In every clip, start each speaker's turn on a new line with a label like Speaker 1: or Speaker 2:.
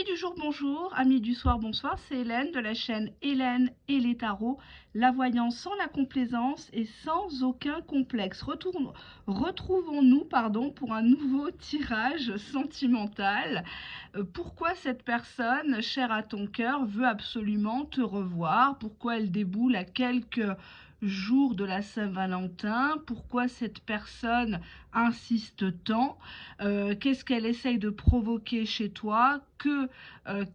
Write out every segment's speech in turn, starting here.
Speaker 1: Amis du jour, bonjour. Amis du soir, bonsoir. C'est Hélène de la chaîne Hélène et les tarots. La voyance sans la complaisance et sans aucun complexe. Retrouvons-nous pour un nouveau tirage sentimental. Pourquoi cette personne, chère à ton cœur, veut absolument te revoir? Pourquoi elle déboule à quelques jours de la Saint-Valentin? Pourquoi cette personne insiste tant? Qu'est-ce qu'elle essaye de provoquer chez toi? Que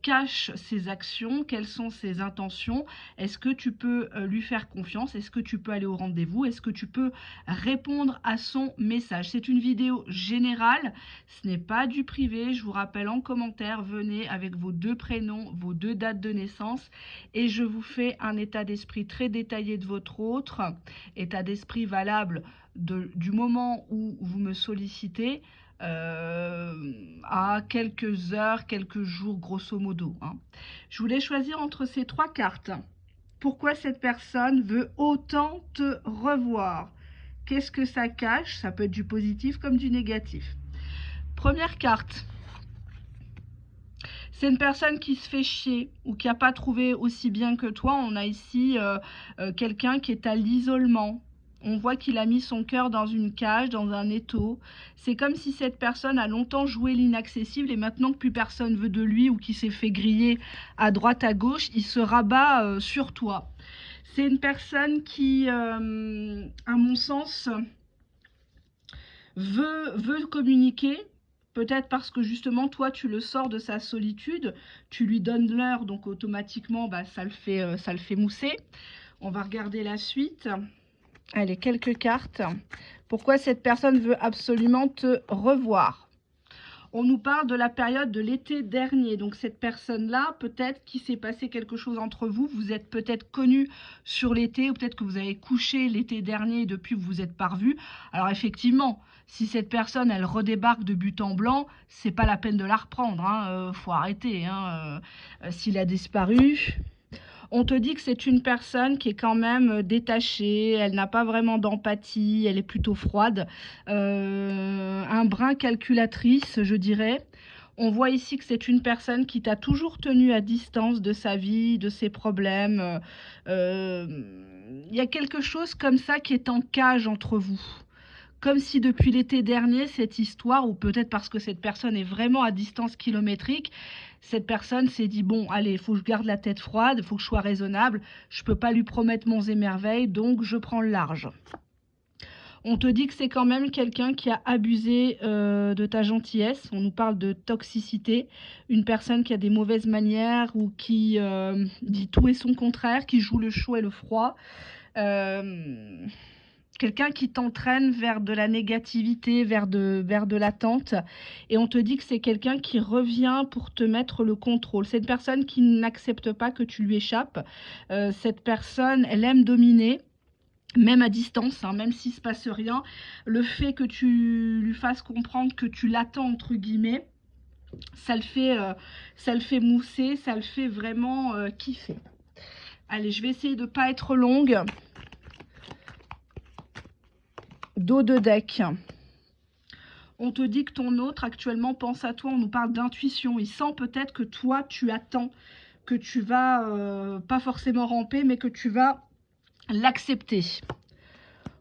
Speaker 1: cachent ses actions? Quelles sont ses intentions? Est-ce que tu peux lui faire confiance? Est-ce que tu peux aller au rendez-vous? Est-ce que tu peux répondre à son message? C'est une vidéo générale, ce n'est pas du privé. Je vous rappelle en commentaire, venez avec vos 2 prénoms, vos 2 dates de naissance et je vous fais un état d'esprit très détaillé de votre autre, état d'esprit valable du moment où vous me sollicitez à quelques heures, quelques jours, grosso modo. Je voulais choisir entre ces 3 cartes. Pourquoi cette personne veut autant te revoir? Qu'est-ce que ça cache? Ça peut être du positif comme du négatif. Première carte. C'est une personne qui se fait chier ou qui n'a pas trouvé aussi bien que toi. On a ici quelqu'un qui est à l'isolement. On voit qu'il a mis son cœur dans une cage, dans un étau. C'est comme si cette personne a longtemps joué l'inaccessible et maintenant que plus personne veut de lui ou qu'il s'est fait griller à droite, à gauche, il se rabat sur toi. C'est une personne qui, à mon sens, veut communiquer. Peut-être parce que justement, toi, tu le sors de sa solitude, tu lui donnes l'heure, donc automatiquement, ça le fait mousser. On va regarder la suite. Allez, quelques cartes. Pourquoi cette personne veut absolument te revoir? On nous parle de la période de l'été dernier. Donc cette personne-là, peut-être qu'il s'est passé quelque chose entre vous. Vous êtes peut-être connus sur l'été ou peut-être que vous avez couché l'été dernier et depuis vous vous êtes pas revus. Alors effectivement, si cette personne, elle redébarque de but en blanc, c'est pas la peine de la reprendre. Faut arrêter. S'il a disparu... On te dit que c'est une personne qui est quand même détachée, elle n'a pas vraiment d'empathie, elle est plutôt froide, un brin calculatrice, je dirais. On voit ici que c'est une personne qui t'a toujours tenu à distance de sa vie, de ses problèmes. Il y a quelque chose comme ça qui est en cage entre vous. Comme si depuis l'été dernier, cette histoire, ou peut-être parce que cette personne est vraiment à distance kilométrique, cette personne s'est dit, bon, allez, il faut que je garde la tête froide, il faut que je sois raisonnable, je ne peux pas lui promettre monts et merveilles, donc je prends le large. On te dit que c'est quand même quelqu'un qui a abusé de ta gentillesse. On nous parle de toxicité, une personne qui a des mauvaises manières ou qui dit tout et son contraire, qui joue le chaud et le froid. Quelqu'un qui t'entraîne vers de la négativité, vers de l'attente. Et on te dit que c'est quelqu'un qui revient pour te mettre le contrôle. C'est une personne qui n'accepte pas que tu lui échappes. Cette personne, elle aime dominer, même à distance, même s'il ne se passe rien. Le fait que tu lui fasses comprendre que tu l'attends, entre guillemets, ça le fait mousser, ça le fait vraiment kiffer. Allez, je vais essayer de ne pas être longue. Dos de deck. On te dit que ton autre actuellement pense à toi, on nous parle d'intuition. Il sent peut-être que toi tu attends, que tu vas pas forcément ramper, mais que tu vas l'accepter.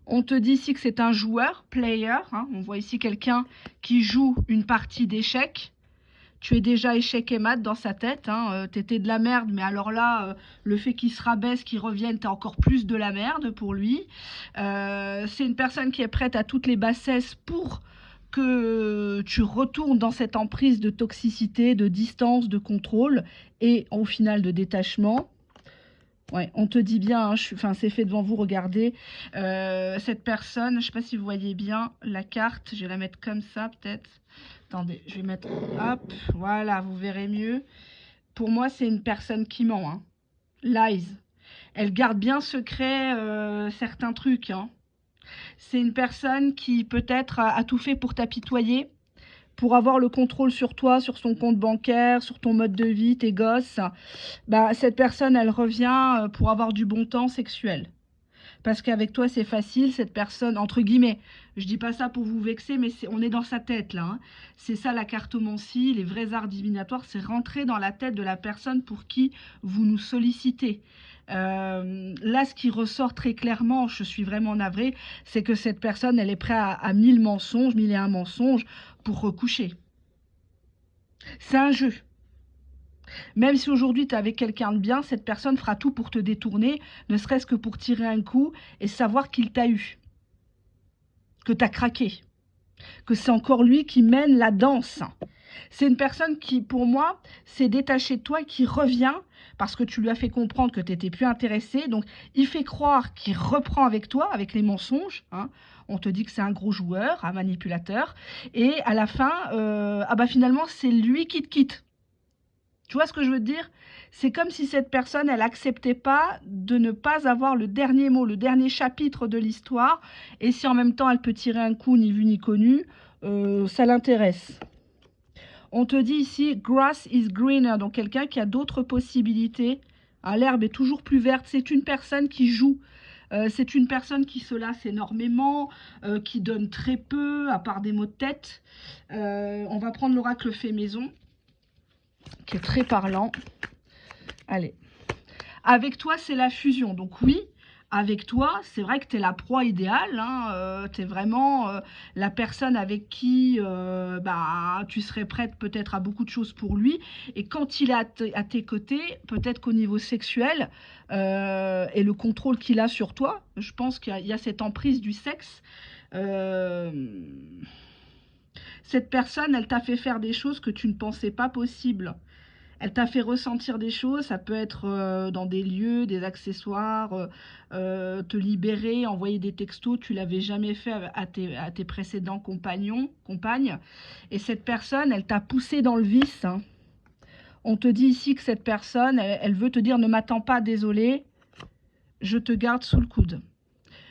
Speaker 1: On te dit ici que c'est un joueur, player. On voit ici quelqu'un qui joue une partie d'échecs. Tu es déjà échec et mat dans sa tête, t'étais de la merde, mais alors là, le fait qu'il se rabaisse, qu'il revienne, t'as encore plus de la merde pour lui. C'est une personne qui est prête à toutes les bassesses pour que tu retournes dans cette emprise de toxicité, de distance, de contrôle et au final de détachement. Ouais, on te dit bien, c'est fait devant vous, regardez. Cette personne, je ne sais pas si vous voyez bien la carte, je vais la mettre comme ça peut-être. Attendez, je vais mettre, hop, voilà, vous verrez mieux. Pour moi, c'est une personne qui ment, lies. Elle garde bien secret certains trucs. C'est une personne qui peut-être a tout fait pour t'apitoyer, pour avoir le contrôle sur toi, sur son compte bancaire, sur ton mode de vie, tes gosses. Cette personne, elle revient pour avoir du bon temps sexuel. Parce qu'avec toi, c'est facile, cette personne, entre guillemets, je dis pas ça pour vous vexer, mais on est dans sa tête, là. Hein. C'est ça, la cartomancie, les vrais arts divinatoires, c'est rentrer dans la tête de la personne pour qui vous nous sollicitez. Là, ce qui ressort très clairement, je suis vraiment navrée, c'est que cette personne, elle est prête à 1000 mensonges, 1001 mensonges pour recoucher. C'est un jeu. Même si aujourd'hui tu es avec quelqu'un de bien, cette personne fera tout pour te détourner, ne serait-ce que pour tirer un coup et savoir qu'il t'a eu, que tu as craqué, que c'est encore lui qui mène la danse. C'est une personne qui, pour moi, s'est détachée de toi et qui revient parce que tu lui as fait comprendre que tu n'étais plus intéressé. Donc, il fait croire qu'il reprend avec toi, avec les mensonges. Hein. On te dit que c'est un gros joueur, un manipulateur. Et à la fin, finalement, c'est lui qui te quitte. Tu vois ce que je veux te dire? C'est comme si cette personne, elle acceptait pas de ne pas avoir le dernier mot, le dernier chapitre de l'histoire. Et si en même temps, elle peut tirer un coup, ni vu ni connu, ça l'intéresse. On te dit ici, grass is greener, donc quelqu'un qui a d'autres possibilités. Ah, l'herbe est toujours plus verte. C'est une personne qui joue. C'est une personne qui se lasse énormément, qui donne très peu, à part des mots de tête. On va prendre l'oracle fait maison, qui est très parlant. Allez. Avec toi, c'est la fusion. Donc oui, avec toi, c'est vrai que tu es la proie idéale. Hein, tu es vraiment la personne avec qui tu serais prête peut-être à beaucoup de choses pour lui. Et quand il est à tes côtés, peut-être qu'au niveau sexuel et le contrôle qu'il a sur toi, je pense qu'il y a cette emprise du sexe. Cette personne, elle t'a fait faire des choses que tu ne pensais pas possibles. Elle t'a fait ressentir des choses, ça peut être dans des lieux, des accessoires, te libérer, envoyer des textos, tu l'avais jamais fait à tes précédents compagnes. Et cette personne, elle t'a poussé dans le vice. Hein. On te dit ici que cette personne, elle veut te dire ne m'attends pas, désolé, je te garde sous le coude.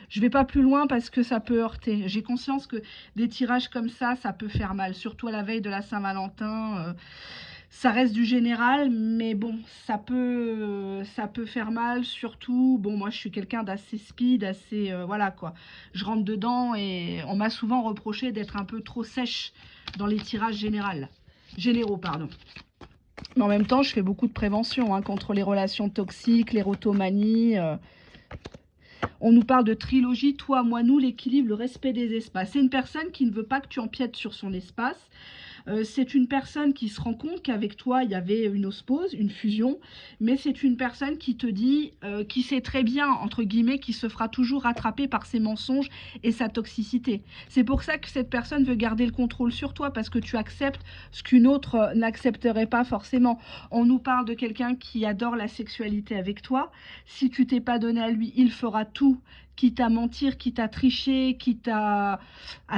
Speaker 1: Je ne vais pas plus loin parce que ça peut heurter. J'ai conscience que des tirages comme ça peut faire mal, surtout à la veille de la Saint-Valentin. Ça reste du général, mais bon, ça peut faire mal, surtout, bon, moi je suis quelqu'un d'assez speed, assez, voilà quoi. Je rentre dedans et on m'a souvent reproché d'être un peu trop sèche dans les tirages généraux, pardon. Mais en même temps, je fais beaucoup de prévention hein, contre les relations toxiques, l'érotomanie. On nous parle de trilogie, toi, moi, nous, l'équilibre, le respect des espaces. C'est une personne qui ne veut pas que tu empiètes sur son espace. C'est une personne qui se rend compte qu'avec toi, il y avait une osmose, une fusion, mais c'est une personne qui te dit, qui sait très bien, entre guillemets, qui se fera toujours rattraper par ses mensonges et sa toxicité. C'est pour ça que cette personne veut garder le contrôle sur toi, parce que tu acceptes ce qu'une autre n'accepterait pas forcément. On nous parle de quelqu'un qui adore la sexualité avec toi. Si tu t'es pas donné à lui, il fera tout, quitte à mentir, quitte à tricher, quitte à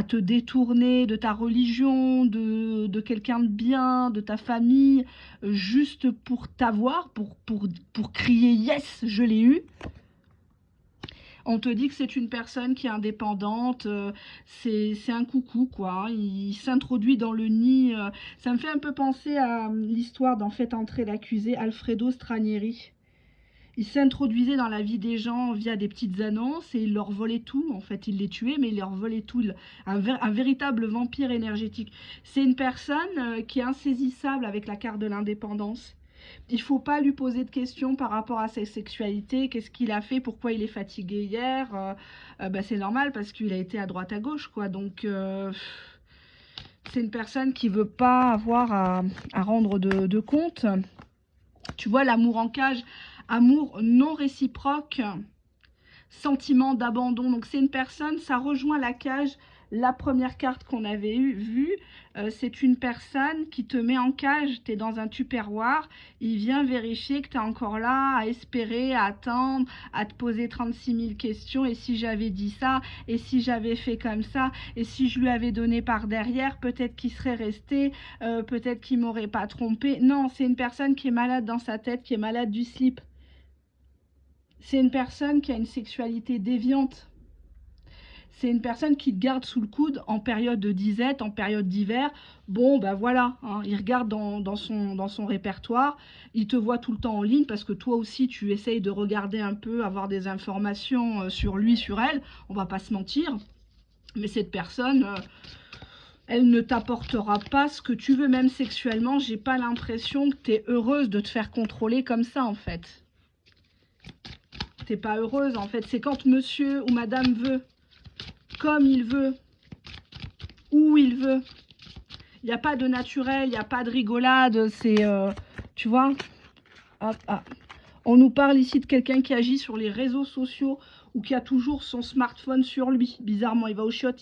Speaker 1: te détourner de ta religion, de quelqu'un de bien, de ta famille, juste pour t'avoir, pour crier « yes, je l'ai eu ». On te dit que c'est une personne qui est indépendante, c'est un coucou, quoi. Hein. Il s'introduit dans le nid. Ça me fait un peu penser à l'histoire d'en fait entrer l'accusé, Alfredo Stranieri. Il s'introduisait dans la vie des gens via des petites annonces et il leur volait tout. En fait, il les tuait, mais il leur volait tout. Un véritable vampire énergétique. C'est une personne qui est insaisissable avec la carte de l'indépendance. Il ne faut pas lui poser de questions par rapport à sa sexualité. Qu'est-ce qu'il a fait? Pourquoi il est fatigué hier? C'est normal parce qu'il a été à droite à gauche, quoi. Donc, c'est une personne qui ne veut pas avoir à rendre de compte. Tu vois, l'amour en cage, amour non réciproque, sentiment d'abandon. Donc c'est une personne, ça rejoint la cage, la première carte qu'on avait vue. C'est une personne qui te met en cage, tu es dans un tupperware, il vient vérifier que tu es encore là, à espérer, à attendre, à te poser 36 000 questions. Et si j'avais dit ça, et si j'avais fait comme ça, et si je lui avais donné par derrière, peut-être qu'il serait resté, peut-être qu'il m'aurait pas trompé. Non, c'est une personne qui est malade dans sa tête, qui est malade du slip. C'est une personne qui a une sexualité déviante. c'est une personne qui te garde sous le coude en période de disette, en période d'hiver. Bon, ben voilà, hein, il regarde dans son répertoire, il te voit tout le temps en ligne parce que toi aussi, tu essayes de regarder un peu, avoir des informations sur lui, sur elle. On va pas se mentir. Mais cette personne, elle ne t'apportera pas ce que tu veux, même sexuellement. J'ai pas l'impression que tu es heureuse de te faire contrôler comme ça, en fait. T'es pas heureuse, en fait. C'est quand monsieur ou madame veut, comme il veut, où il veut. Il n'y a pas de naturel, il n'y a pas de rigolade. C'est, tu vois, hop, hop. On nous parle ici de quelqu'un qui agit sur les réseaux sociaux ou qui a toujours son smartphone sur lui. Bizarrement, il va au shot,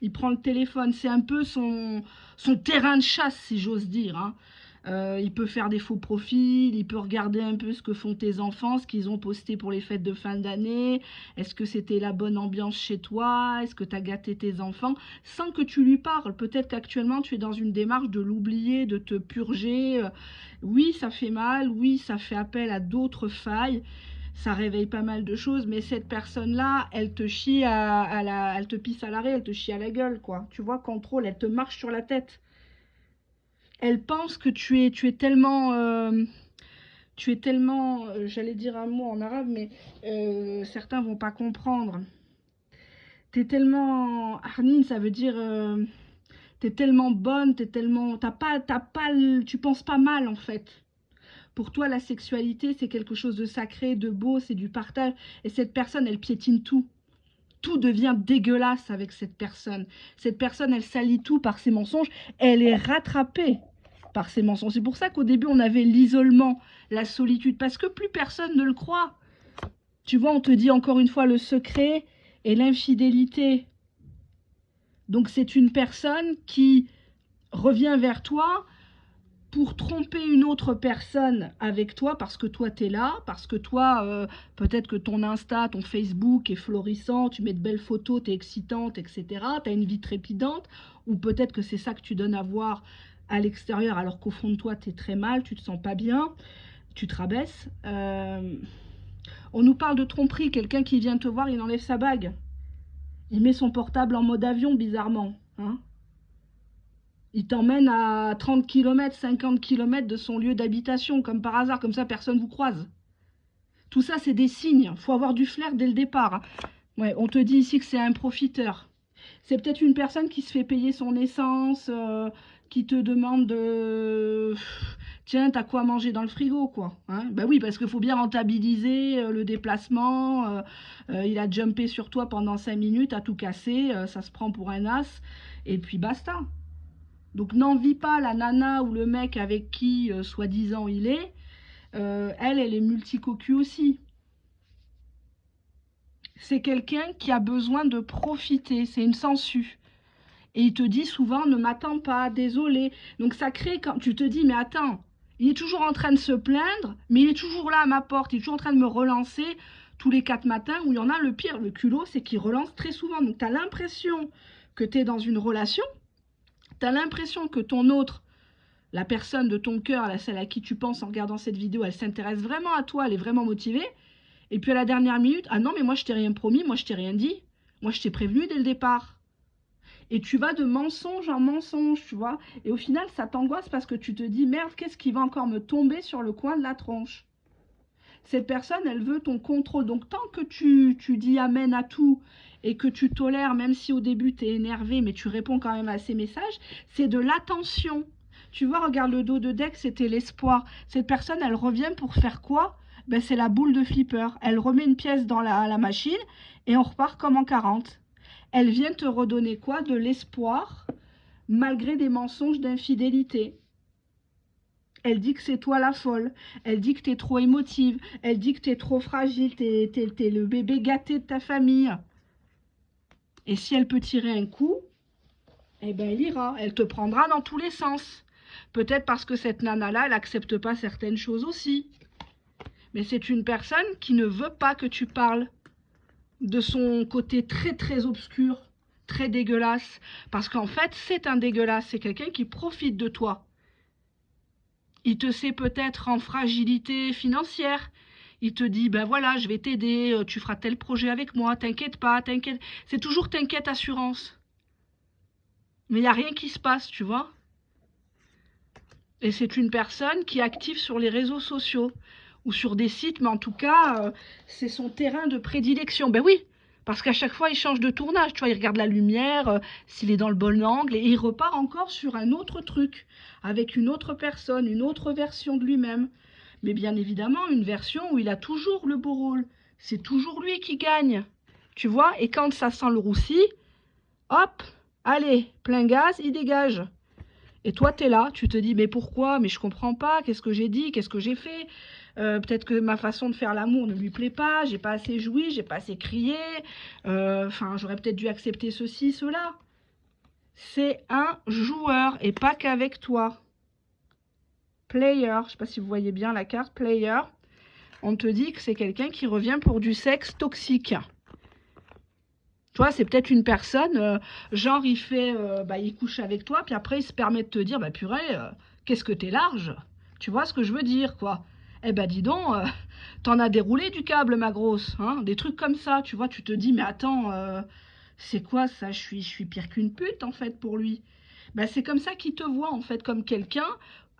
Speaker 1: il prend le téléphone. C'est un peu son terrain de chasse, si j'ose dire, hein. Il peut faire des faux profils, il peut regarder un peu ce que font tes enfants, ce qu'ils ont posté pour les fêtes de fin d'année. Est-ce que c'était la bonne ambiance chez toi? Est-ce que tu as gâté tes enfants? Sans que tu lui parles. Peut-être qu'actuellement, tu es dans une démarche de l'oublier, de te purger. Oui, ça fait mal. Oui, ça fait appel à d'autres failles. Ça réveille pas mal de choses. Mais cette personne-là, elle te chie elle te pisse à l'arrêt, elle te chie à la gueule, quoi. Tu vois, contrôle, elle te marche sur la tête. Elle pense que tu es tellement, j'allais dire un mot en arabe, mais certains vont pas comprendre. Tu es tellement, Arnine, ça veut dire, tu es tellement bonne, tu penses pas mal en fait. Pour toi, la sexualité, c'est quelque chose de sacré, de beau, c'est du partage. Et cette personne, elle piétine tout. Tout devient dégueulasse avec cette personne. Cette personne, elle salit tout par ses mensonges. Elle est rattrapée par ses mensonges. C'est pour ça qu'au début, on avait l'isolement, la solitude, parce que plus personne ne le croit. Tu vois, on te dit encore une fois le secret et l'infidélité. Donc c'est une personne qui revient vers toi pour tromper une autre personne avec toi, parce que toi, tu es là, parce que toi, peut-être que ton Insta, ton Facebook est florissant, tu mets de belles photos, tu es excitante, etc. Tu as une vie trépidante, ou peut-être que c'est ça que tu donnes à voir à l'extérieur, alors qu'au fond de toi, tu es très mal, tu te sens pas bien, tu te rabaisses. On nous parle de tromperie, quelqu'un qui vient te voir, il enlève sa bague. Il met son portable en mode avion, bizarrement, hein. Il t'emmène à 30 km, 50 km de son lieu d'habitation, comme par hasard, comme ça personne ne vous croise. Tout ça, c'est des signes. Il faut avoir du flair dès le départ. Ouais, on te dit ici que c'est un profiteur. C'est peut-être une personne qui se fait payer son essence, qui te demande de... Tiens, t'as quoi manger dans le frigo, quoi, hein? Bah oui, parce qu'il faut bien rentabiliser le déplacement. Il a jumpé sur toi pendant 5 minutes, a tout cassé, ça se prend pour un as, et puis basta. Donc n'envie pas la nana ou le mec avec qui, soi-disant, il est. Elle est multicocu aussi. C'est quelqu'un qui a besoin de profiter, c'est une sangsue. Et il te dit souvent, ne m'attends pas, désolé. Donc ça crée, quand tu te dis, mais attends, il est toujours en train de se plaindre, mais il est toujours là à ma porte, il est toujours en train de me relancer tous les 4 matins, où il y en a le pire, le culot, c'est qu'il relance très souvent. Donc tu as l'impression que tu es dans une relation, tu as l'impression que ton autre, la personne de ton cœur, celle à qui tu penses en regardant cette vidéo, elle s'intéresse vraiment à toi, elle est vraiment motivée. Et puis à la dernière minute, ah non, mais moi je t'ai rien promis, moi je t'ai rien dit. Moi je t'ai prévenu dès le départ. Et tu vas de mensonge en mensonge, tu vois. Et au final, ça t'angoisse parce que tu te dis, merde, qu'est-ce qui va encore me tomber sur le coin de la tronche? Cette personne, elle veut ton contrôle. Donc tant que tu dis amen à tout et que tu tolères, même si au début tu es énervé, mais tu réponds quand même à ses messages, c'est de l'attention. Tu vois, regarde le dos de deck, c'était l'espoir. Cette personne, elle revient pour faire quoi? Ben, c'est la boule de flipper. Elle remet une pièce dans la machine et on repart comme en 40. Elle vient te redonner quoi? De l'espoir, malgré des mensonges d'infidélité. Elle dit que c'est toi la folle. Elle dit que tu es trop émotive. Elle dit que tu es trop fragile. Tu es le bébé gâté de ta famille. Et si elle peut tirer un coup, eh ben elle ira. Elle te prendra dans tous les sens. Peut-être parce que cette nana-là, elle n'accepte pas certaines choses aussi. Mais c'est une personne qui ne veut pas que tu parles de son côté très très obscur, très dégueulasse. Parce qu'en fait, c'est un dégueulasse. C'est quelqu'un qui profite de toi. Il te sait peut-être en fragilité financière. Il te dit, ben voilà, je vais t'aider, tu feras tel projet avec moi, t'inquiète pas, t'inquiète. C'est toujours t'inquiète assurance. Mais il n'y a rien qui se passe, tu vois. Et c'est une personne qui est active sur les réseaux sociaux ou sur des sites, mais en tout cas, c'est son terrain de prédilection. Ben oui, parce qu'à chaque fois, il change de tournage. Tu vois, il regarde la lumière, s'il est dans le bon angle, et il repart encore sur un autre truc, avec une autre personne, une autre version de lui-même. Mais bien évidemment, une version où il a toujours le beau rôle. C'est toujours lui qui gagne. Tu vois, et quand ça sent le roussi, hop, allez, plein gaz, il dégage. Et toi, tu es là, tu te dis, mais pourquoi? Mais je comprends pas, qu'est-ce que j'ai dit? Qu'est-ce que j'ai fait? Peut-être que ma façon de faire l'amour ne lui plaît pas, j'ai pas assez joui, j'ai pas assez crié, enfin, j'aurais peut-être dû accepter ceci, cela. C'est un joueur, et pas qu'avec toi. Player, je sais pas si vous voyez bien la carte, player. On te dit que c'est quelqu'un qui revient pour du sexe toxique. Tu vois, c'est peut-être une personne, genre il fait, il couche avec toi, puis après il se permet de te dire, bah purée, qu'est-ce que t'es large? Tu vois ce que je veux dire, quoi? Eh ben dis donc, t'en as déroulé du câble, ma grosse, hein? Des trucs comme ça, tu vois, tu te dis, mais attends, c'est quoi ça? Je suis pire qu'une pute, en fait, pour lui. Ben, c'est comme ça qu'il te voit, en fait, comme quelqu'un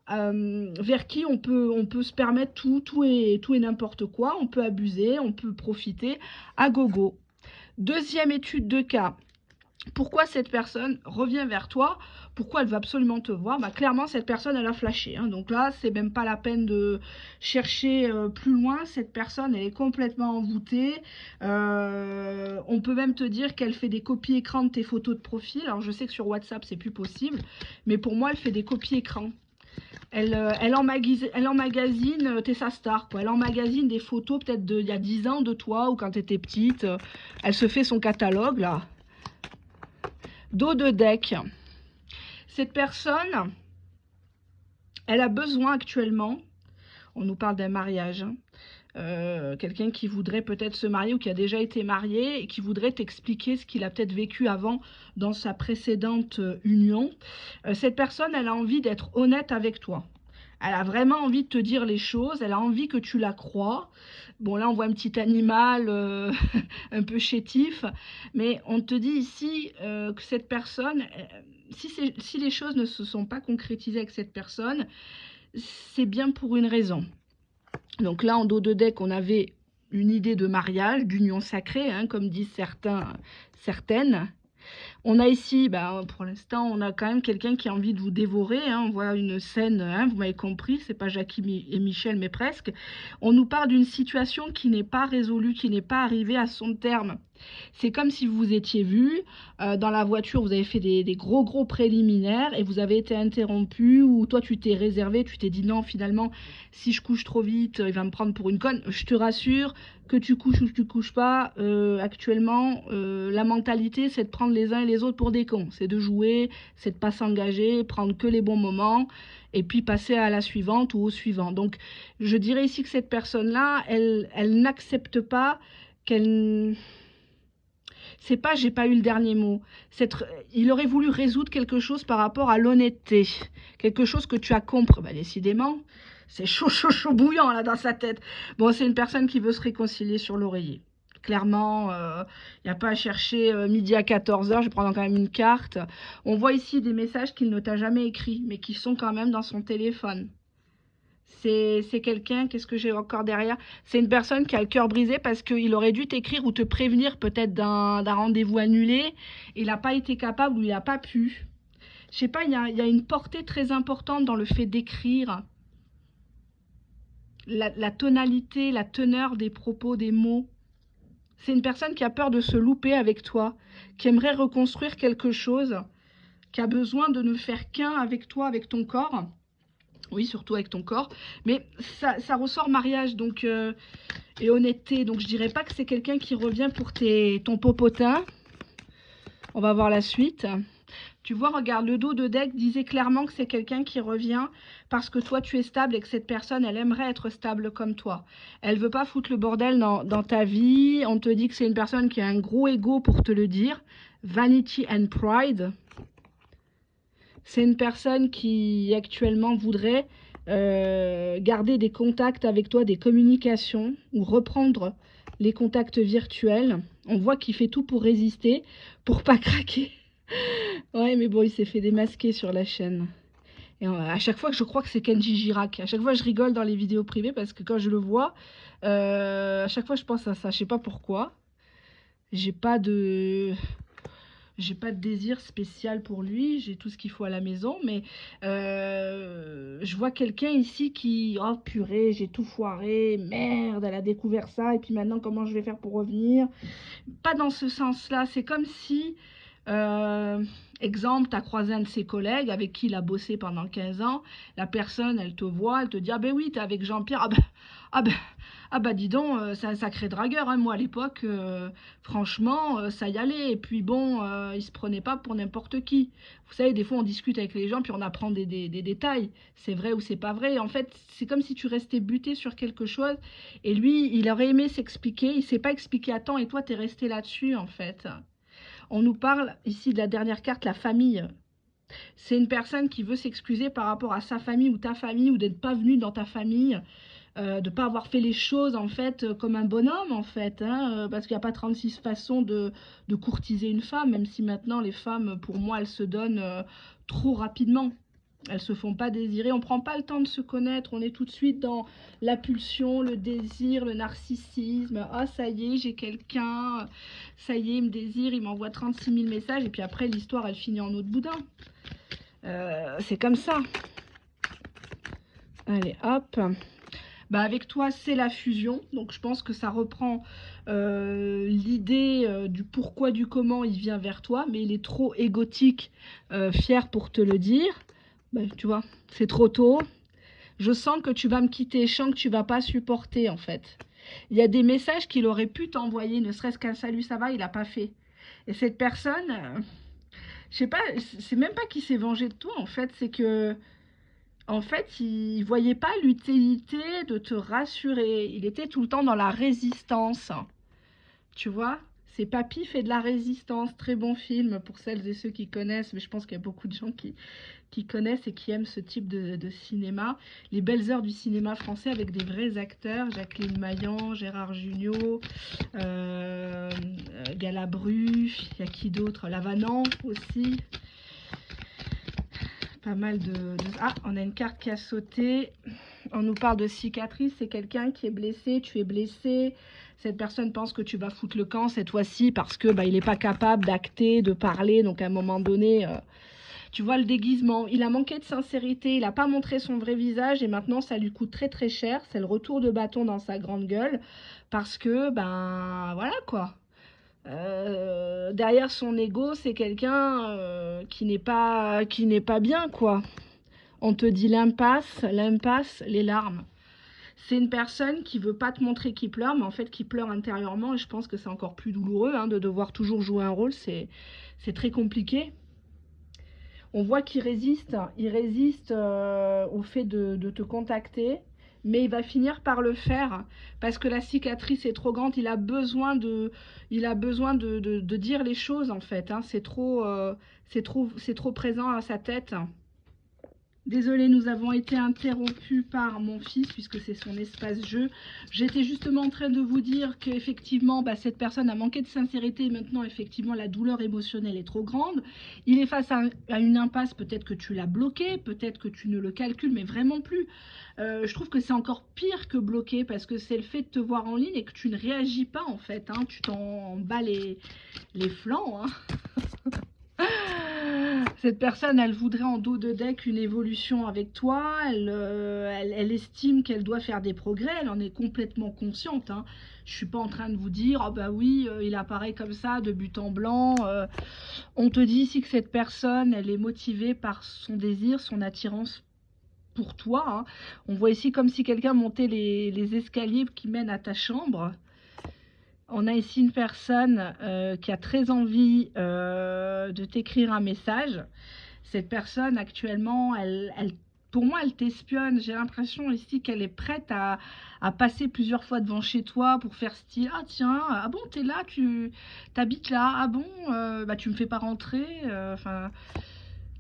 Speaker 1: vers qui on peut se permettre tout et n'importe quoi, on peut abuser, on peut profiter à gogo. Deuxième étude de cas, pourquoi cette personne revient vers toi? Pourquoi elle veut absolument te voir? Bah, clairement, cette personne, elle a flashé. Hein. Donc là, c'est même pas la peine de chercher plus loin. Cette personne, elle est complètement envoûtée. On peut même te dire qu'elle fait des copies écran de tes photos de profil. Alors, je sais que sur WhatsApp, c'est plus possible. Mais pour moi, elle fait des copies écran. Elle emmagasine, t'es sa star, quoi. Elle emmagasine des photos peut-être d'il y a 10 ans de toi ou quand tu étais petite. Elle se fait son catalogue, là. Dos de deck. Cette personne, elle a besoin actuellement, on nous parle d'un mariage, hein, quelqu'un qui voudrait peut-être se marier ou qui a déjà été marié et qui voudrait t'expliquer ce qu'il a peut-être vécu avant dans sa précédente union. Cette personne, elle a envie d'être honnête avec toi. Elle a vraiment envie de te dire les choses, elle a envie que tu la crois. Bon, là, on voit un petit animal un peu chétif, mais on te dit ici que cette personne, si les choses ne se sont pas concrétisées avec cette personne, c'est bien pour une raison. Donc là, en dos de deck, on avait une idée de mariage, d'union sacrée, hein, comme disent certaines. On a ici, pour l'instant, on a quand même quelqu'un qui a envie de vous dévorer. Hein. On voit une scène, hein, vous m'avez compris, c'est pas Jackie et Michel, mais presque. On nous parle d'une situation qui n'est pas résolue, qui n'est pas arrivée à son terme. C'est comme si vous vous étiez vus, dans la voiture, vous avez fait des gros préliminaires et vous avez été interrompu ou toi tu t'es réservé, tu t'es dit non finalement si je couche trop vite, il va me prendre pour une conne. Je te rassure que tu couches ou que tu couches pas, actuellement la mentalité c'est de prendre les uns et les autres pour des cons. C'est de jouer, c'est de pas s'engager, prendre que les bons moments et puis passer à la suivante ou au suivant. Donc je dirais ici que cette personne-là, elle n'accepte pas qu'elle... C'est pas j'ai pas eu le dernier mot. Il aurait voulu résoudre quelque chose par rapport à l'honnêteté. Quelque chose que tu as compris. Bah, décidément, c'est chaud bouillant là dans sa tête. Bon, c'est une personne qui veut se réconcilier sur l'oreiller. Clairement, il n'y a pas à chercher midi à 14 h. Je vais prendre quand même une carte. On voit ici des messages qu'il ne t'a jamais écrits, mais qui sont quand même dans son téléphone. C'est quelqu'un, qu'est-ce que j'ai encore derrière? C'est une personne qui a le cœur brisé parce qu'il aurait dû t'écrire ou te prévenir peut-être d'un rendez-vous annulé. Il n'a pas été capable ou il n'a pas pu. Je sais pas, il y a une portée très importante dans le fait d'écrire. La tonalité, la teneur des propos, des mots. C'est une personne qui a peur de se louper avec toi, qui aimerait reconstruire quelque chose, qui a besoin de ne faire qu'un avec toi, avec ton corps. Oui, surtout avec ton corps. Mais ça ressort mariage donc et honnêteté. Donc je dirais pas que c'est quelqu'un qui revient pour ton popotin. On va voir la suite. Tu vois, regarde, le dos de deck disait clairement que c'est quelqu'un qui revient parce que toi tu es stable et que cette personne, elle aimerait être stable comme toi. Elle veut pas foutre le bordel dans ta vie. On te dit que c'est une personne qui a un gros ego pour te le dire. Vanity and pride. C'est une personne qui actuellement voudrait garder des contacts avec toi, des communications, ou reprendre les contacts virtuels. On voit qu'il fait tout pour résister, pour pas craquer. Ouais, mais bon, il s'est fait démasquer sur la chaîne. Et à chaque fois, je crois que c'est Kenji Girac. À chaque fois, je rigole dans les vidéos privées parce que quand je le vois, à chaque fois, je pense à ça. Je sais pas pourquoi. J'ai pas de... J'ai pas de désir spécial pour lui, j'ai tout ce qu'il faut à la maison, mais je vois quelqu'un ici qui... Oh purée, j'ai tout foiré, merde, elle a découvert ça, et puis maintenant comment je vais faire pour revenir? Pas dans ce sens-là, c'est comme si, exemple, tu as croisé un de ses collègues avec qui il a bossé pendant 15 ans, la personne, elle te voit, elle te dit, ah ben oui, t'es avec Jean-Pierre, ah ben, ah bah dis donc, c'est un sacré dragueur, hein. Moi à l'époque, franchement, ça y allait. Et puis bon, il se prenait pas pour n'importe qui. Vous savez, des fois on discute avec les gens, puis on apprend des détails. C'est vrai ou c'est pas vrai. En fait, c'est comme si tu restais buté sur quelque chose. Et lui, il aurait aimé s'expliquer, il s'est pas expliqué à temps, et toi, t'es resté là-dessus, en fait. On nous parle ici de la dernière carte, la famille. C'est une personne qui veut s'excuser par rapport à sa famille ou ta famille, ou d'être pas venu dans ta famille. De ne pas avoir fait les choses en fait comme un bonhomme en fait, hein, parce qu'il n'y a pas 36 façons de courtiser une femme, même si maintenant les femmes, pour moi, elles se donnent trop rapidement. Elles se font pas désirer, on prend pas le temps de se connaître, on est tout de suite dans la pulsion, le désir, le narcissisme. Ah ça y est, j'ai quelqu'un, ça y est, il me désire, il m'envoie 36 000 messages, et puis après l'histoire elle finit en eau de boudin. C'est comme ça. Allez hop. Bah avec toi, c'est la fusion. Donc, je pense que ça reprend l'idée du pourquoi, du comment il vient vers toi. Mais il est trop égotique, fier pour te le dire. Bah, tu vois, c'est trop tôt. Je sens que tu vas me quitter. Je sens que tu vas pas supporter, en fait. Il y a des messages qu'il aurait pu t'envoyer, ne serait-ce qu'un salut, ça va, il n'a pas fait. Et cette personne, je sais pas, c'est même pas qu'il s'est vengé de toi, en fait. C'est que... En fait, il voyait pas l'utilité de te rassurer. Il était tout le temps dans la résistance. Tu vois? C'est Papy fait de la résistance. Très bon film pour celles et ceux qui connaissent. Mais je pense qu'il y a beaucoup de gens qui connaissent et qui aiment ce type de cinéma. Les belles heures du cinéma français avec des vrais acteurs. Jacqueline Maillan, Gérard Jugnot, Galabru. Il y a qui d'autre? Lavanant aussi. Pas mal de... Ah, on a une carte qui a sauté. On nous parle de cicatrice. C'est quelqu'un qui est blessé. Tu es blessé. Cette personne pense que tu vas foutre le camp cette fois-ci parce que il n'est pas capable d'acter, de parler. Donc à un moment donné, tu vois le déguisement. Il a manqué de sincérité. Il n'a pas montré son vrai visage et maintenant ça lui coûte très très cher. C'est le retour de bâton dans sa grande gueule parce que voilà quoi. Derrière son ego, c'est quelqu'un qui n'est pas bien, quoi. On te dit l'impasse, les larmes. C'est une personne qui veut pas te montrer qu'il pleure, mais en fait qui pleure intérieurement. Et je pense que c'est encore plus douloureux hein, de devoir toujours jouer un rôle. C'est très compliqué. On voit qu'il résiste. Il résiste au fait de te contacter. Mais il va finir par le faire parce que la cicatrice est trop grande. Il a besoin de dire les choses en fait. Hein. C'est trop présent à sa tête. Désolée, nous avons été interrompus par mon fils puisque c'est son espace jeu. J'étais justement en train de vous dire qu'effectivement, cette personne a manqué de sincérité et maintenant, effectivement, la douleur émotionnelle est trop grande. Il est face à une impasse, peut-être que tu l'as bloqué, peut-être que tu ne le calcules, mais vraiment plus. Je trouve que c'est encore pire que bloqué parce que c'est le fait de te voir en ligne et que tu ne réagis pas en fait. Hein. Tu t'en bats les flancs. Hein. Cette personne, elle voudrait en dos de deck une évolution avec toi, elle estime qu'elle doit faire des progrès, elle en est complètement consciente. Hein. Je ne suis pas en train de vous dire, ah bah oui, il apparaît comme ça, de but en blanc. On te dit ici que cette personne, elle est motivée par son désir, son attirance pour toi. Hein. On voit ici comme si quelqu'un montait les escaliers qui mènent à ta chambre. On a ici une personne qui a très envie de t'écrire un message. Cette personne, actuellement, pour moi, elle t'espionne. J'ai l'impression ici qu'elle est prête à passer plusieurs fois devant chez toi pour faire style. Ah tiens, ah bon, t'es là, tu t'habites là. Ah bon, tu me fais pas rentrer. Enfin,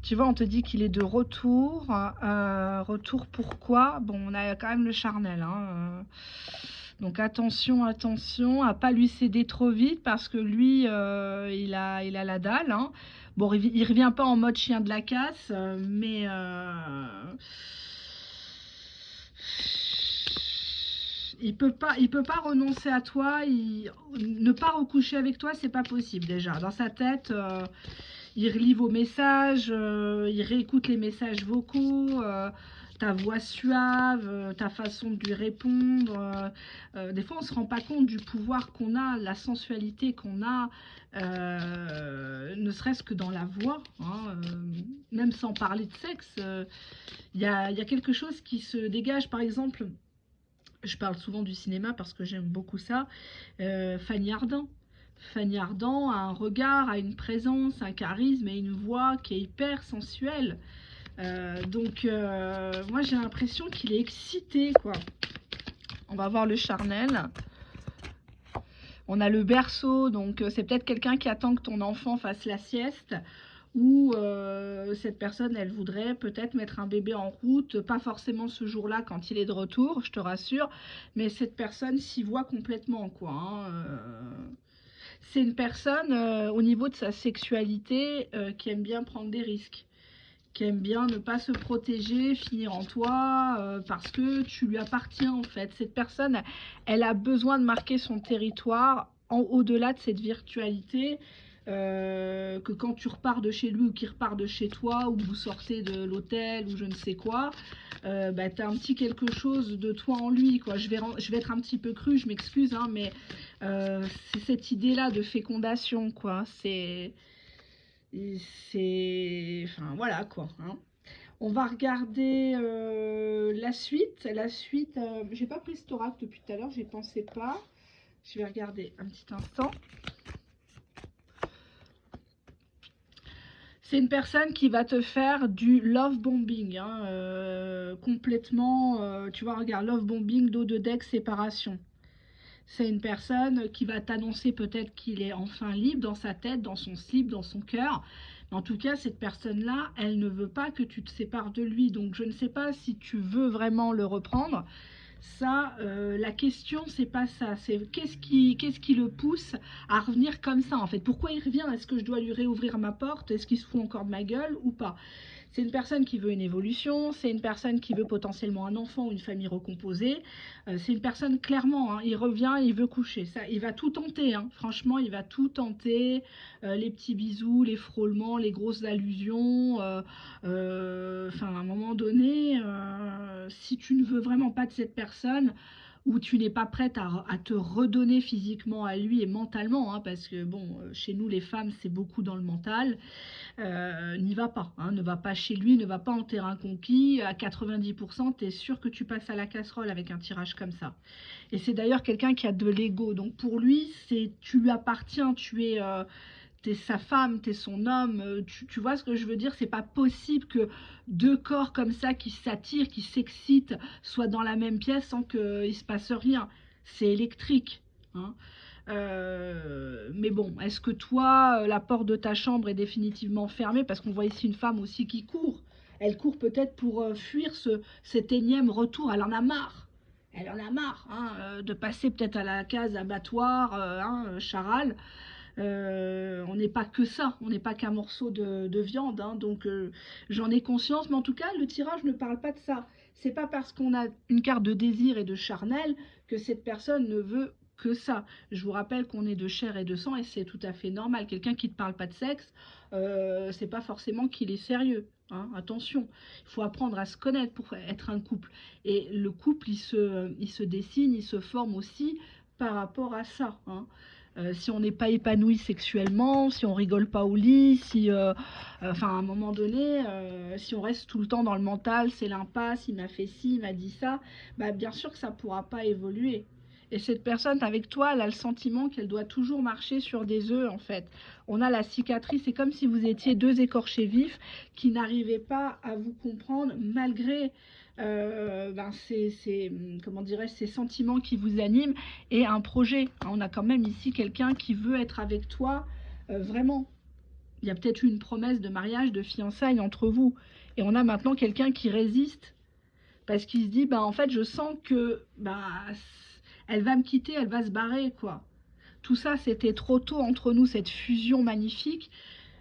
Speaker 1: Tu vois, on te dit qu'il est de retour. Retour pourquoi? Bon, on a quand même le charnel, hein, donc attention, attention à pas lui céder trop vite parce que lui, il a la dalle, hein. Bon, il revient pas en mode chien de la casse, mais il peut pas renoncer à toi. Ne pas recoucher avec toi, c'est pas possible déjà. Dans sa tête, il relit vos messages, il réécoute les messages vocaux, ta voix suave, ta façon de lui répondre. Des fois, on ne se rend pas compte du pouvoir qu'on a, la sensualité qu'on a, ne serait-ce que dans la voix, hein, même sans parler de sexe. Il y a quelque chose qui se dégage, par exemple. Je parle souvent du cinéma parce que j'aime beaucoup ça. Fanny Ardant. Fanny Ardant a un regard, a une présence, un charisme et une voix qui est hyper sensuelle. Moi j'ai l'impression qu'il est excité, quoi. On va voir le charnel. On a le berceau, donc c'est peut-être quelqu'un qui attend que ton enfant fasse la sieste. Ou cette personne, elle voudrait peut-être mettre un bébé en route, pas forcément ce jour-là quand il est de retour, je te rassure, mais cette personne s'y voit complètement, quoi, hein. C'est une personne, au niveau de sa sexualité, qui aime bien prendre des risques, qui aime bien ne pas se protéger, finir en toi, parce que tu lui appartiens, en fait. Cette personne, elle a besoin de marquer son territoire au-delà de cette virtualité, que quand tu repars de chez lui ou qu'il repart de chez toi, ou que vous sortez de l'hôtel ou je ne sais quoi, bah, tu as un petit quelque chose de toi en lui, quoi. Je vais être un petit peu crue, je m'excuse, hein, mais c'est cette idée-là de fécondation, quoi. Enfin, voilà, quoi, hein. On va regarder la suite. La suite, j'ai pas pris ce thorax depuis tout à l'heure, j'y pensais pas. Je vais regarder un petit instant. C'est une personne qui va te faire du love bombing, hein, complètement. Tu vois, regarde, love bombing, dos de deck, séparation. C'est une personne qui va t'annoncer peut-être qu'il est enfin libre dans sa tête, dans son slip, dans son cœur. Mais en tout cas, cette personne-là, elle ne veut pas que tu te sépares de lui. Donc, je ne sais pas si tu veux vraiment le reprendre. Ça, la question, c'est pas ça. C'est qu'est-ce qui le pousse à revenir comme ça, en fait. Pourquoi il revient? Est-ce que je dois lui réouvrir ma porte? Est-ce qu'il se fout encore de ma gueule ou pas? C'est une personne qui veut une évolution, c'est une personne qui veut potentiellement un enfant ou une famille recomposée. C'est une personne, clairement, hein, il revient, il veut coucher. Ça, il va tout tenter, hein. Franchement, il va tout tenter. Les petits bisous, les frôlements, les grosses allusions. Enfin, à un moment donné, si tu ne veux vraiment pas de cette personne, où tu n'es pas prête à te redonner physiquement à lui et mentalement, hein, parce que bon, chez nous les femmes c'est beaucoup dans le mental, n'y va pas, hein, ne va pas chez lui, ne va pas en terrain conquis, à 90% tu es sûr que tu passes à la casserole avec un tirage comme ça. Et c'est d'ailleurs quelqu'un qui a de l'ego, donc pour lui, tu lui appartiens, t'es sa femme, t'es son homme, tu vois ce que je veux dire? C'est pas possible que deux corps comme ça qui s'attirent, qui s'excitent, soient dans la même pièce sans qu'il se passe rien. C'est électrique, hein. Mais bon, est-ce que toi, la porte de ta chambre est définitivement fermée? Parce qu'on voit ici une femme aussi qui court. Elle court peut-être pour fuir cet énième retour. Elle en a marre. Elle en a marre, hein, de passer peut-être à la case abattoir, hein, charal. On n'est pas que ça, on n'est pas qu'un morceau de viande, hein, donc j'en ai conscience, mais en tout cas, le tirage ne parle pas de ça. C'est pas parce qu'on a une carte de désir et de charnel que cette personne ne veut que ça. Je vous rappelle qu'on est de chair et de sang et c'est tout à fait normal. Quelqu'un qui ne te parle pas de sexe, c'est pas forcément qu'il est sérieux. Hein, attention, il faut apprendre à se connaître pour être un couple. Et le couple, il se dessine, il se forme aussi par rapport à ça, hein. Si on n'est pas épanoui sexuellement, si on rigole pas au lit, si, enfin, à un moment donné, si on reste tout le temps dans le mental, c'est l'impasse, il m'a fait ci, il m'a dit ça, bah, bien sûr que ça ne pourra pas évoluer. Et cette personne avec toi, elle a le sentiment qu'elle doit toujours marcher sur des œufs, en fait. On a la cicatrice, c'est comme si vous étiez deux écorchés vifs qui n'arrivaient pas à vous comprendre malgré comment dirais-je, ces sentiments qui vous animent et un projet. On a quand même ici quelqu'un qui veut être avec toi vraiment. Il y a peut-être eu une promesse de mariage, de fiançailles entre vous. Et on a maintenant quelqu'un qui résiste. Parce qu'il se dit, bah, en fait, je sens que bah, elle va me quitter, elle va se barrer, quoi. Tout ça, c'était trop tôt entre nous, cette fusion magnifique.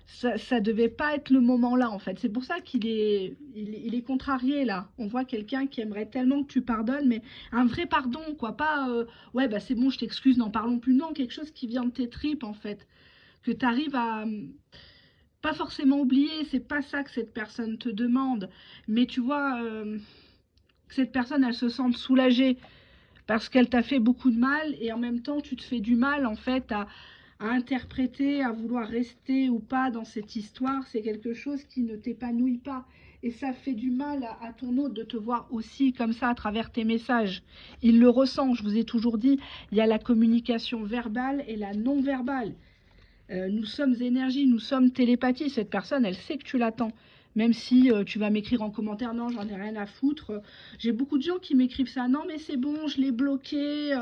Speaker 1: Ça devait pas être le moment là, en fait. C'est pour ça qu'il est, il est contrarié, là. On voit quelqu'un qui aimerait tellement que tu pardonnes, mais un vrai pardon, quoi. Pas, ouais, bah c'est bon, je t'excuse, n'en parlons plus. Non, quelque chose qui vient de tes tripes, en fait. Que tu arrives à, pas forcément oublier, c'est pas ça que cette personne te demande. Mais tu vois, que cette personne, elle se sente soulagée parce qu'elle t'a fait beaucoup de mal et en même temps, tu te fais du mal, en fait, à interpréter, à vouloir rester ou pas dans cette histoire. C'est quelque chose qui ne t'épanouit pas. Et ça fait du mal à ton autre de te voir aussi comme ça à travers tes messages. Il le ressent, je vous ai toujours dit, il y a la communication verbale et la non-verbale. Nous sommes énergie, nous sommes télépathie. Cette personne, elle sait que tu l'attends. Même si tu vas m'écrire en commentaire, non, j'en ai rien à foutre. J'ai beaucoup de gens qui m'écrivent ça, non, mais c'est bon, je l'ai bloqué,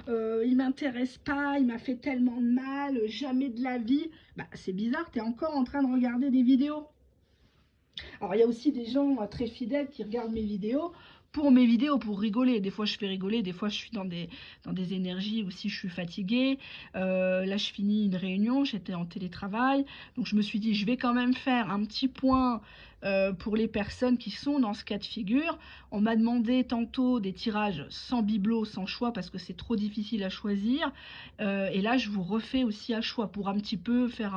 Speaker 1: il m'intéresse pas, il m'a fait tellement de mal, jamais de la vie. Bah, c'est bizarre, tu es encore en train de regarder des vidéos. Alors, il y a aussi des gens très fidèles qui regardent mes vidéos, pour rigoler. Des fois, je fais rigoler, des fois, je suis dans des énergies aussi, je suis fatiguée. Là, je finis une réunion, j'étais en télétravail. Donc, je me suis dit, je vais quand même faire un petit point pour les personnes qui sont dans ce cas de figure. On m'a demandé tantôt des tirages sans bibelot, sans choix, parce que c'est trop difficile à choisir. Et là, je vous refais aussi à choix pour un petit peu faire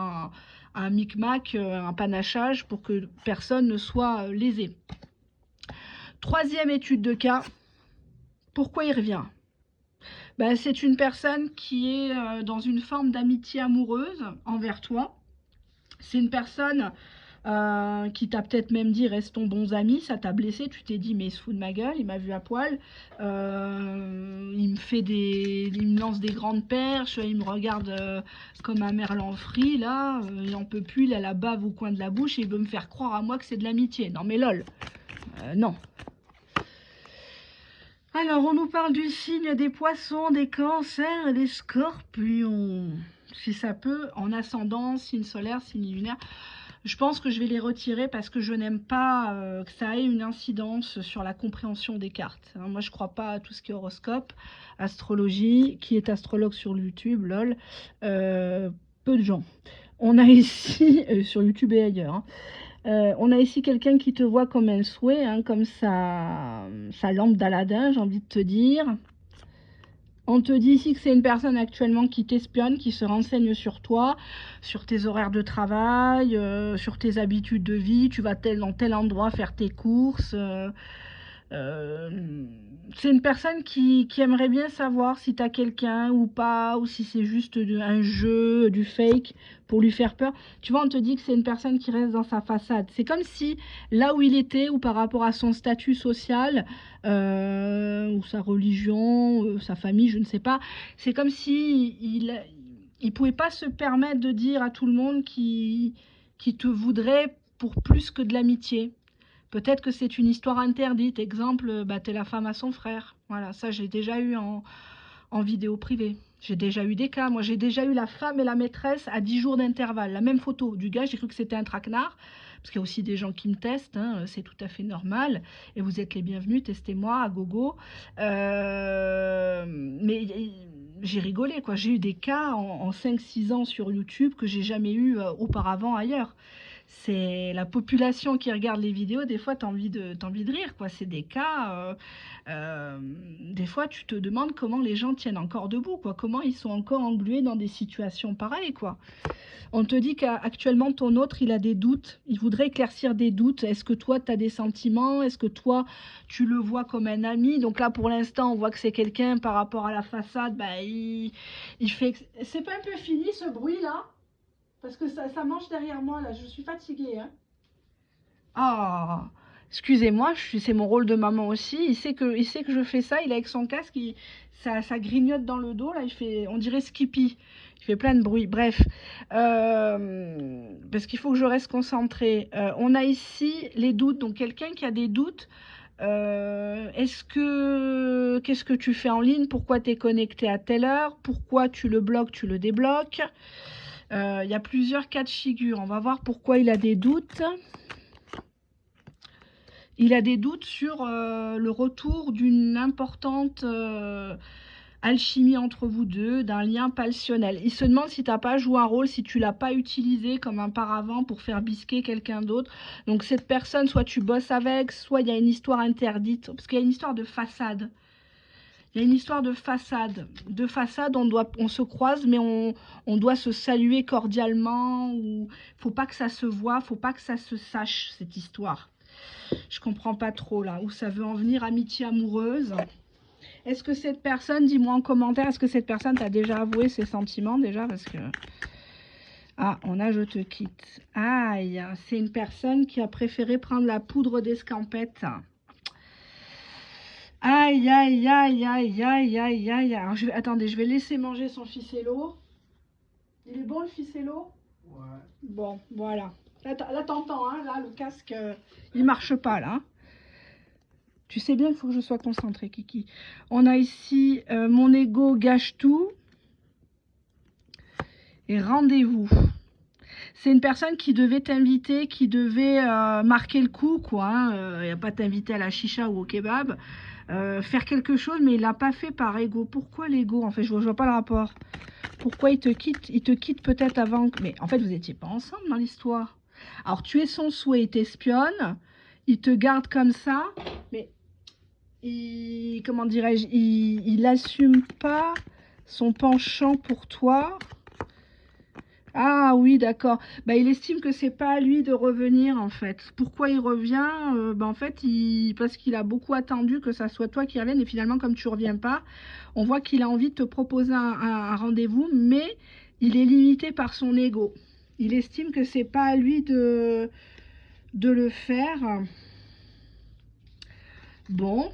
Speaker 1: un micmac, un panachage pour que personne ne soit lésé. Troisième étude de cas, pourquoi il revient? Ben, c'est une personne qui est dans une forme d'amitié amoureuse envers toi. C'est une personne qui t'a peut-être même dit restons bons amis, ça t'a blessé, tu t'es dit mais il se fout de ma gueule, il m'a vu à poil, il me lance des grandes perches, il me regarde comme un merlan frit là, il en peut plus, il a la bave au coin de la bouche et il veut me faire croire à moi que c'est de l'amitié. Non mais lol, non. Alors on nous parle du signe des poissons, des cancers et des scorpions. Si ça peut, en ascendant, signe solaire, signe lunaire. Je pense que je vais les retirer parce que je n'aime pas que ça ait une incidence sur la compréhension des cartes. Moi, je ne crois pas à tout ce qui est horoscope, astrologie. Qui est astrologue sur YouTube, lol. Peu de gens. On a ici, sur YouTube et ailleurs, on a ici quelqu'un qui te voit comme un souhait, hein, comme sa lampe d'Aladin, j'ai envie de te dire. On te dit ici que c'est une personne actuellement qui t'espionne, qui se renseigne sur toi, sur tes horaires de travail, sur tes habitudes de vie. Tu vas dans tel endroit faire tes courses. C'est une personne qui aimerait bien savoir si tu as quelqu'un ou pas, ou si c'est juste un jeu, du fake pour lui faire peur. Tu vois, on te dit que c'est une personne qui reste dans sa façade. C'est comme si là où il était, ou par rapport à son statut social, ou sa religion, sa famille, je ne sais pas, c'est comme si il pouvait pas se permettre de dire à tout le monde qui te voudrait pour plus que de l'amitié. Peut-être que c'est une histoire interdite. Exemple, bah, t'es la femme à son frère. Voilà, ça j'ai déjà eu en vidéo privée. J'ai déjà eu des cas. Moi, j'ai déjà eu la femme et la maîtresse à 10 jours d'intervalle. La même photo du gars, j'ai cru que c'était un traquenard. Parce qu'il y a aussi des gens qui me testent, hein, c'est tout à fait normal. Et vous êtes les bienvenus, testez-moi à gogo. Mais j'ai rigolé, quoi. J'ai eu des cas en 5-6 ans sur YouTube que j'ai jamais eu auparavant ailleurs. C'est la population qui regarde les vidéos, des fois, t'as envie de rire, quoi. C'est des cas, des fois, tu te demandes comment les gens tiennent encore debout, quoi. Comment ils sont encore englués dans des situations pareilles, quoi. On te dit qu'actuellement, ton autre, il a des doutes. Il voudrait éclaircir des doutes. Est-ce que toi, tu as des sentiments? Est-ce que toi, tu le vois comme un ami? Donc là, pour l'instant, on voit que c'est quelqu'un par rapport à la façade. Bah, il fait... C'est pas un peu fini, ce bruit-là? Parce que ça mange derrière moi, là. Je suis fatiguée, hein. Ah, excusez-moi, c'est mon rôle de maman aussi. Il sait que je fais ça. Il est avec son casque, ça grignote dans le dos. Là, il fait, on dirait Skippy. Il fait plein de bruit. Bref, parce qu'il faut que je reste concentrée. On a ici les doutes. Donc, quelqu'un qui a des doutes. Qu'est-ce que tu fais en ligne? Pourquoi tu es connecté à telle heure? Pourquoi tu le bloques, tu le débloques? Il y a plusieurs cas de figure. On va voir pourquoi il a des doutes. Il a des doutes sur le retour d'une importante alchimie entre vous deux, d'un lien passionnel. Il se demande si tu n'as pas joué un rôle, si tu l'as pas utilisé comme un paravent pour faire bisquer quelqu'un d'autre. Donc cette personne, soit tu bosses avec, soit il y a une histoire interdite. Parce qu'il y a une histoire de façade. Il y a une histoire de façade. De façade, on se croise, mais on doit se saluer cordialement. Ou faut pas que ça se voie, faut pas que ça se sache, cette histoire. Je comprends pas trop là où ça veut en venir, amitié amoureuse. Est-ce que cette personne, dis-moi en commentaire, est-ce que cette personne t'a déjà avoué ses sentiments déjà? Parce que... Ah, on a je te quitte. Aïe, c'est une personne qui a préféré prendre la poudre d'escampette. Aïe, aïe, aïe, aïe, aïe, aïe, aïe. Alors, attendez, je vais laisser manger son ficello. Il est bon le ficello? Ouais. Bon, voilà. Là t'entends, hein, là, le casque, il marche pas, là. Tu sais bien qu'il faut que je sois concentrée, Kiki. On a ici mon ego gâche tout. Et rendez-vous. C'est une personne qui devait t'inviter, qui devait marquer le coup, quoi. Il n'y a pas t'inviter à la chicha ou au kebab. Faire quelque chose, mais il l'a pas fait par ego. Pourquoi l'ego? En fait, je vois pas le rapport. Pourquoi il te quitte? Il te quitte peut-être avant... Mais en fait, vous n'étiez pas ensemble dans l'histoire. Alors, tu es son souhait, il t'espionne. Il te garde comme ça. Mais, comment dirais-je, il assume pas son penchant pour toi. Ah oui, d'accord. Bah, il estime que c'est pas à lui de revenir, en fait. Pourquoi il revient? En fait, parce qu'il a beaucoup attendu que ça soit toi qui revienne. Et finalement, comme tu reviens pas, on voit qu'il a envie de te proposer un rendez-vous, mais il est limité par son ego. Il estime que c'est pas à lui de le faire. Bon.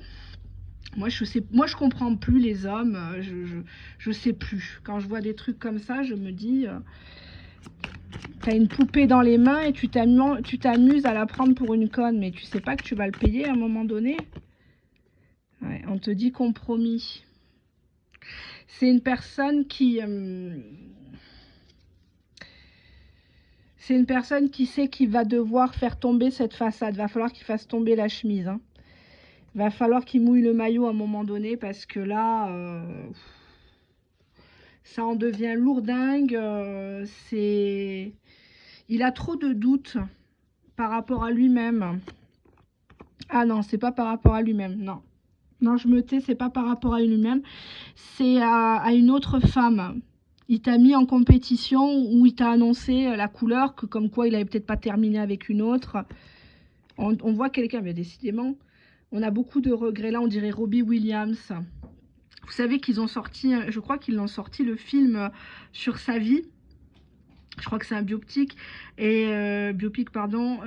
Speaker 1: Moi, je comprends plus les hommes. Je sais plus. Quand je vois des trucs comme ça, je me dis... T'as une poupée dans les mains et tu t'amuses à la prendre pour une conne, mais tu sais pas que tu vas le payer à un moment donné. Ouais, on te dit compromis. C'est une personne qui... c'est une personne qui sait qu'il va devoir faire tomber cette façade. Va falloir qu'il fasse tomber la chemise. Hein. Va falloir qu'il mouille le maillot à un moment donné parce que là... ça en devient lourdingue. C'est... Il a trop de doutes par rapport à lui-même. Ah non, c'est pas par rapport à lui-même, non. Non, je me tais, c'est pas par rapport à lui-même. C'est à une autre femme. Il t'a mis en compétition ou il t'a annoncé la couleur, que comme quoi il avait peut-être pas terminé avec une autre. On voit quelqu'un, mais décidément, on a beaucoup de regrets. Là, on dirait Robbie Williams. Vous savez qu'ils ont sorti, je crois qu'ils l'ont sorti, le film sur sa vie. Je crois que c'est un biopic, biopic pardon,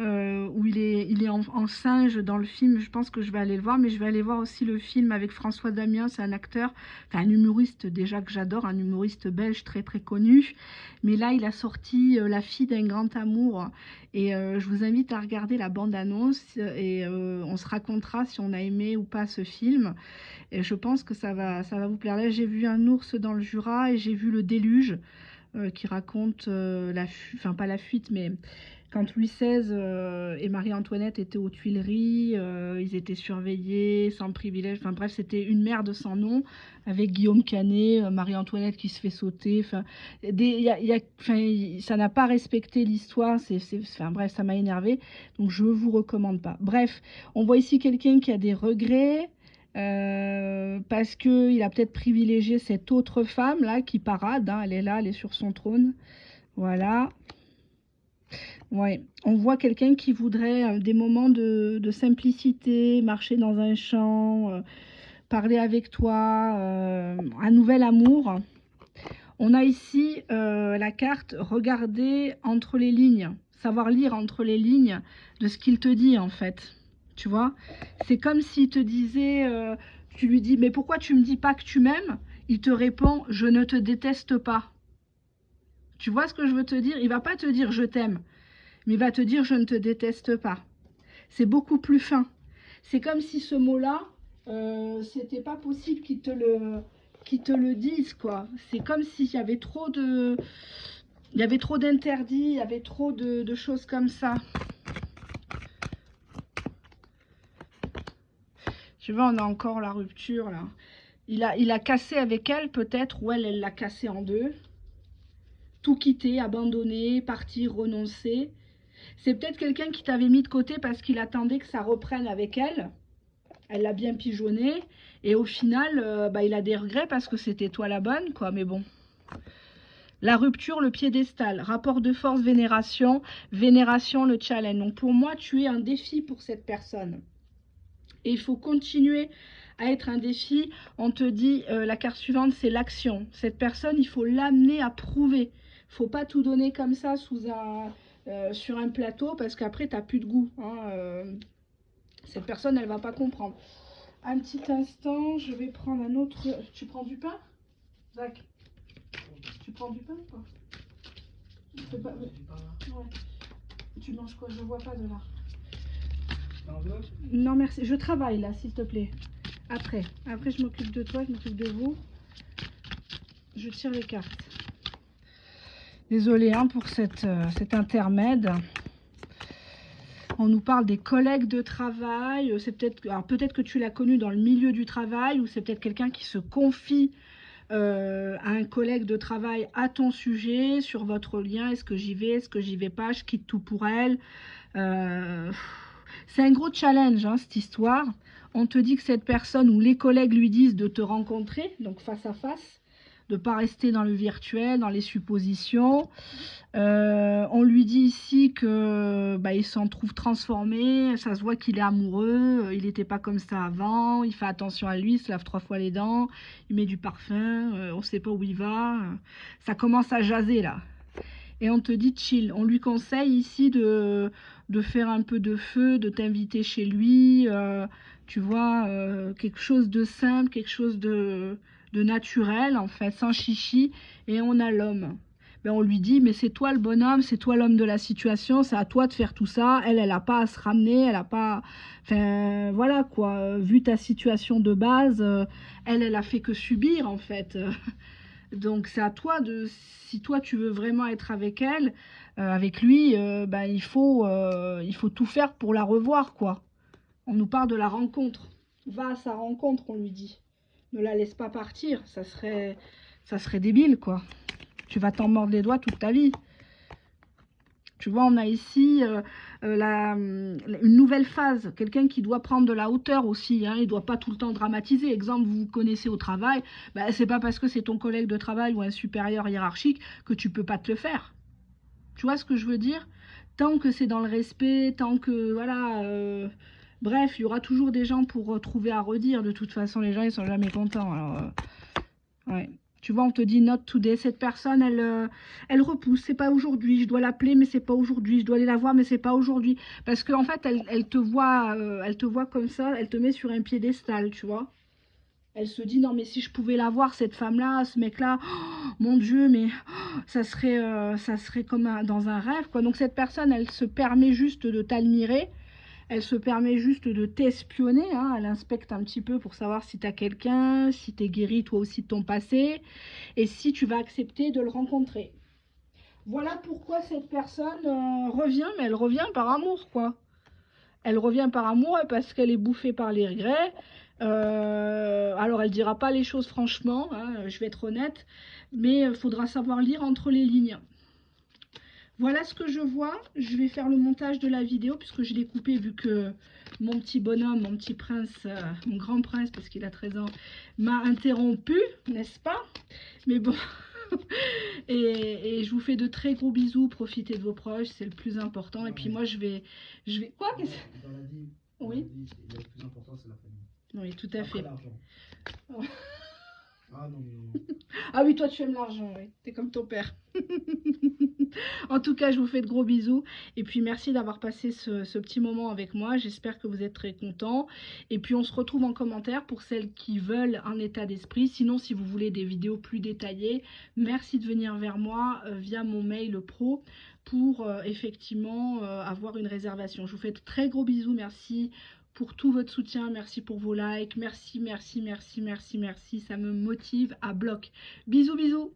Speaker 1: où il est en singe dans le film. Je pense que je vais aller le voir, mais je vais aller voir aussi le film avec François Damiens, c'est un acteur, enfin un humoriste déjà que j'adore, un humoriste belge très très connu. Mais là, il a sorti La fille d'un grand amour, et je vous invite à regarder la bande-annonce, et on se racontera si on a aimé ou pas ce film. Et je pense que ça va vous plaire. Là, j'ai vu Un ours dans le Jura et j'ai vu Le Déluge. Qui raconte enfin pas la fuite, mais quand Louis XVI et Marie-Antoinette étaient aux Tuileries, ils étaient surveillés, sans privilège, enfin bref, c'était une merde sans nom, avec Guillaume Canet, Marie-Antoinette qui se fait sauter, enfin, ça n'a pas respecté l'histoire, enfin bref, ça m'a énervé, donc je vous recommande pas. Bref, on voit ici quelqu'un qui a des regrets, parce qu'il a peut-être privilégié cette autre femme là qui parade, hein, elle est là, elle est sur son trône, voilà. Ouais, on voit quelqu'un qui voudrait des moments de simplicité, marcher dans un champ, parler avec toi, un nouvel amour. On a ici la carte regarder entre les lignes, savoir lire entre les lignes de ce qu'il te dit en fait. Tu vois, c'est comme s'il te disait, tu lui dis, mais pourquoi tu me dis pas que tu m'aimes? Il te répond, je ne te déteste pas. Tu vois ce que je veux te dire? Il va pas te dire je t'aime, mais il va te dire je ne te déteste pas. C'est beaucoup plus fin. C'est comme si ce mot-là, c'était pas possible qu'il te le dise, quoi. C'est comme s'il y avait trop de... Il y avait trop d'interdits, il y avait trop de choses comme ça. Tu vois, on a encore la rupture là. Il a cassé avec elle peut-être, ou elle l'a cassé en deux. Tout quitter, abandonner, partir, renoncer. C'est peut-être quelqu'un qui t'avait mis de côté parce qu'il attendait que ça reprenne avec elle. Elle l'a bien pigeonné. Et au final, bah, il a des regrets parce que c'était toi la bonne, quoi. Mais bon. La rupture, le piédestal. Rapport de force, vénération. Vénération, le challenge. Donc pour moi, tu es un défi pour cette personne. Et il faut continuer à être un défi. On te dit, la carte suivante, c'est l'action. Cette personne, il faut l'amener à prouver. Il ne faut pas tout donner comme ça sur un plateau parce qu'après, tu n'as plus de goût. Hein. Cette personne, elle ne va pas comprendre. Un petit instant, je vais prendre un autre... Tu prends du pain, Zach? Tu prends du pain ou pas? Pas... Ouais. Tu manges quoi? Je vois pas de là. Non, merci. Je travaille là, s'il te plaît. Après, je m'occupe de toi, je m'occupe de vous. Je tire les cartes. Désolée hein, pour cet intermède. On nous parle des collègues de travail. C'est peut-être que tu l'as connu dans le milieu du travail, ou c'est peut-être quelqu'un qui se confie à un collègue de travail à ton sujet, sur votre lien. Est-ce que j'y vais, est-ce que j'y vais pas, je quitte tout pour elle. C'est un gros challenge hein, cette histoire. On te dit que cette personne, ou les collègues lui disent de te rencontrer, donc face à face, de ne pas rester dans le virtuel, dans les suppositions. On lui dit ici que bah, il s'en trouve transformé, ça se voit qu'il est amoureux, il n'était pas comme ça avant, il fait attention à lui, il se lave 3 fois les dents, il met du parfum, on ne sait pas où il va, ça commence à jaser là. Et on te dit chill, on lui conseille ici de faire un peu de feu, de t'inviter chez lui, tu vois, quelque chose de simple, quelque chose de naturel en fait, sans chichi, et on a l'homme. Ben on lui dit, mais c'est toi le bonhomme, c'est toi l'homme de la situation, c'est à toi de faire tout ça. Elle n'a pas à se ramener, elle n'a pas... Enfin, voilà quoi, vu ta situation de base, elle a fait que subir en fait. Donc c'est à toi de... Si toi tu veux vraiment être avec elle, avec lui, ben, il faut tout faire pour la revoir quoi. On nous parle de la rencontre. Va à sa rencontre, on lui dit. Ne la laisse pas partir, ça serait débile quoi. Tu vas t'en mordre les doigts toute ta vie. Tu vois, on a ici une nouvelle phase. Quelqu'un qui doit prendre de la hauteur aussi. Hein, il ne doit pas tout le temps dramatiser. Exemple, vous vous connaissez au travail. Ben, c'est pas parce que c'est ton collègue de travail ou un supérieur hiérarchique que tu peux pas te le faire. Tu vois ce que je veux dire? Tant que c'est dans le respect, tant que... Voilà... bref, il y aura toujours des gens pour trouver à redire. De toute façon, les gens, ils sont jamais contents. Alors, ouais. Tu vois, on te dit not today. Cette personne, elle repousse. C'est pas aujourd'hui. Je dois l'appeler, mais c'est pas aujourd'hui. Je dois aller la voir, mais c'est pas aujourd'hui. Parce qu'en fait, elle te voit comme ça. Elle te met sur un piédestal, tu vois. Elle se dit non, mais si je pouvais la voir, cette femme-là, ce mec-là, oh, mon Dieu, mais oh, ça serait comme dans un rêve, quoi. Donc cette personne, elle se permet juste de t'admirer. Elle se permet juste de t'espionner, hein. Elle inspecte un petit peu pour savoir si tu as quelqu'un, si tu es guéri toi aussi de ton passé, et si tu vas accepter de le rencontrer. Voilà pourquoi cette personne revient, mais elle revient par amour, quoi. Elle revient par amour parce qu'elle est bouffée par les regrets. Alors elle dira pas les choses franchement, hein, je vais être honnête, mais il faudra savoir lire entre les lignes. Voilà ce que je vois. Je vais faire le montage de la vidéo puisque je l'ai coupé vu que mon petit bonhomme, mon petit prince, mon grand prince, parce qu'il a 13 ans, m'a interrompu, n'est-ce pas? Mais bon. et je vous fais de très gros bisous. Profitez de vos proches, c'est le plus important. Et puis moi, je vais... Quoi?
Speaker 2: Dans la vie,
Speaker 1: oui.
Speaker 2: Le plus important, c'est la famille.
Speaker 1: Oui, tout à fait.
Speaker 2: L'argent. Ah non, non.
Speaker 1: Ah oui, toi tu aimes l'argent, oui. T'es comme ton père. En tout cas, je vous fais de gros bisous. Et puis merci d'avoir passé ce petit moment avec moi. J'espère que vous êtes très contents. Et puis on se retrouve en commentaire pour celles qui veulent un état d'esprit. Sinon, si vous voulez des vidéos plus détaillées, merci de venir vers moi via mon mail pro pour effectivement avoir une réservation. Je vous fais de très gros bisous. Merci pour tout votre soutien, merci pour vos likes, merci, merci, merci, merci, merci, ça me motive à bloc. Bisous, bisous.